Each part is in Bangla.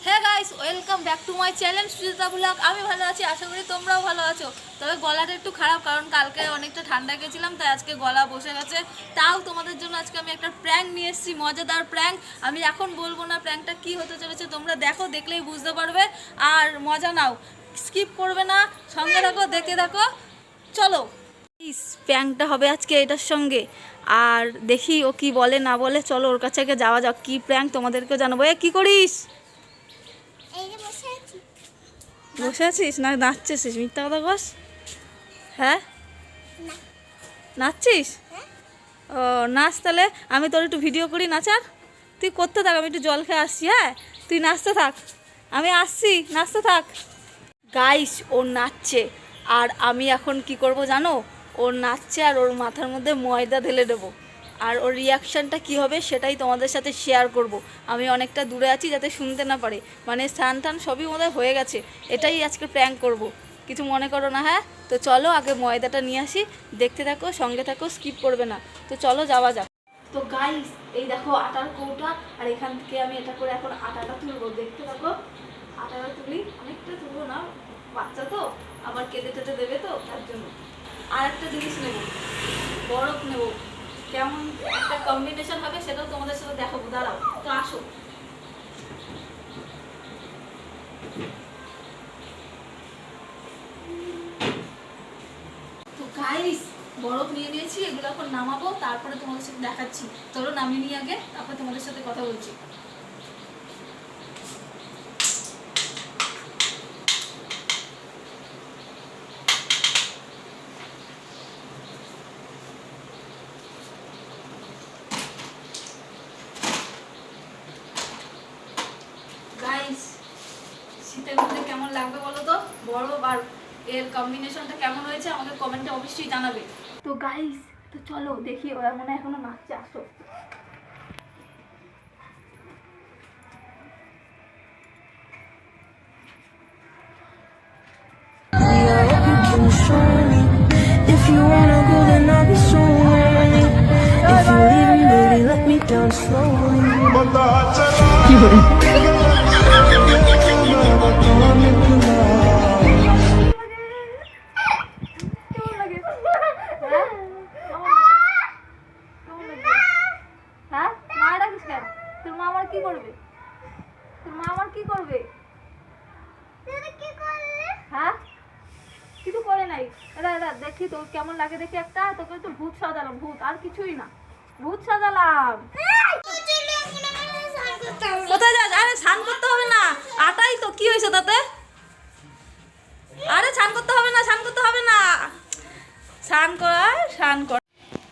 হ্যাঁ guys, welcome back to my channel Sujita blog. আমি ভালো আছি, আশা করি তোমরাও ভালো আছো। তবে গলাটা একটু খারাপ, কারণ কালকে অনেকটা ঠান্ডা গেছিলাম, তাই আজকে গলা বসে গেছে। তাও তোমাদের জন্য আজকে আমি একটা প্র্যাঙ্ক নিয়ে এসেছি, মজাদার প্র্যাঙ্ক। আমি এখন বলবো না প্র্যাঙ্কটা কি হতে চলেছে, তোমরা দেখো, দেখলেই বুঝতে পারবে। আর মজা নাও, স্কিপ করবে না, সঙ্গে থাকো, দেখতে থাকো। চলো, প্র্যাঙ্কটা হবে আজকে এটার সঙ্গে। আর দেখি ও কি বলে না বলে। চলো ওর কাছে আগে যাওয়া যাক। কি প্র্যাঙ্ক তোমাদেরকেও জানাবো। কি করিস? বসে আছিস না নাচছিস? মিথ্যা কথা বস। হ্যাঁ, নাচছিস? ও নাচ, তাহলে আমি তোর একটু ভিডিও করি নাচার। তুই করতে থাক, আমি একটু জল খেয়ে আসছি। হ্যাঁ, তুই নাচতে থাক, আমি আসছি, নাচতে থাক। গাইস, ও নাচছে, আর আমি এখন কি করব জানো? ওর নাচছে আর ওর মাথার মধ্যে ময়দা ঢেলে দেবো। আর ওর রিয়াকশানটা কী হবে সেটাই তোমাদের সাথে শেয়ার করব। আমি অনেকটা দূরে আছি যাতে শুনতে না পারে, মানে স্নান টান সবই বোধহয় হয়ে গেছে। এটাই আজকে প্র্যাঙ্ক করব, কিছু মনে করো না। হ্যাঁ, তো চলো আগে ময়দাটা নিয়ে আসি, দেখতে থাকো, সঙ্গে থাকো, স্কিপ করবে না। তো চলো যাওয়া যাক। তো গাইস, এই দেখো আটার কৌটা, আর এখান থেকে আমি এটা করে এখন আটাটা তুলবো, দেখতে থাকো। আটাটা তুলি, অনেকটা তুলবো না, বাচ্চা তো আবার কেটে টেটে দেবে, তো তার জন্য। আর একটা জিনিস নেব, বরফ নেব। কেমন একটা কম্বিনেশন হবে সেটাও তোমাদের সাথে দেখাবো, দাঁড়াও। তো আসো। তো গাইস, বরফ নিয়ে নিয়েছি, এগুলো এখন নামাবো, তারপরে তোমাদের সাথে দেখাচ্ছি। চলো নামিয়ে নিয়ে আগে, তারপরে তোমাদের সাথে কথা বলছি। গাইস, শীতের মধ্যে কেমন লাগবে বলো তো? বরফ আর এর কম্বিনেশনটা কেমন হয়েছে আমাকে কমেন্টে অবশ্যই জানাবে। তো গাইস, তো চলো দেখি, ওরা মনে হয় এখনো নাচছে, আসো। If you wanna go, then I'll be so lonely. If you leave me, baby, let me down slowly. হ্যাঁ, মা ডাকিস কেন? তোর মা আমার কি করবে? তোর মা আমার কি করবে? হ্যাঁ, কিছু করে নাই। এরা এরা দেখি তোর কেমন লাগে, দেখি একটা। তোকে তো ভূত সাজালাম, ভূত, আর কিছুই না, ভূত সাজালাম। কোথায় যাস? আরে স্নান করতে হবে না, আটাই তো, কি হয়েছে তাতে? আরে স্নান করতে হবে না, স্নান করতে হবে না, স্নান কর, স্নান কর।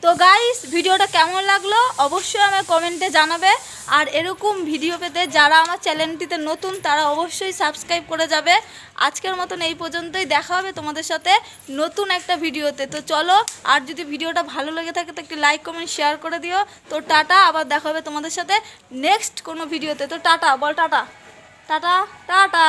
তো গাইস, ভিডিওটা কেমন লাগলো অবশ্যই আমার কমেন্টে জানাবে। আর এরকম ভিডিও পেতে যারা আমার চ্যানেলটিতে নতুন তারা অবশ্যই সাবস্ক্রাইব করে যাবে। আজকের মতন এই পর্যন্তই, দেখা হবে তোমাদের সাথে নতুন একটা ভিডিওতে। তো চলো, আর যদি ভিডিওটা ভালো লেগে থাকে তো একটি লাইক কমেন্ট শেয়ার করে দিও। তো টাটা, আবার দেখা হবে তোমাদের সাথে নেক্সট কোনো ভিডিওতে। তো টাটা বল, টাটা, টাটা, টাটা।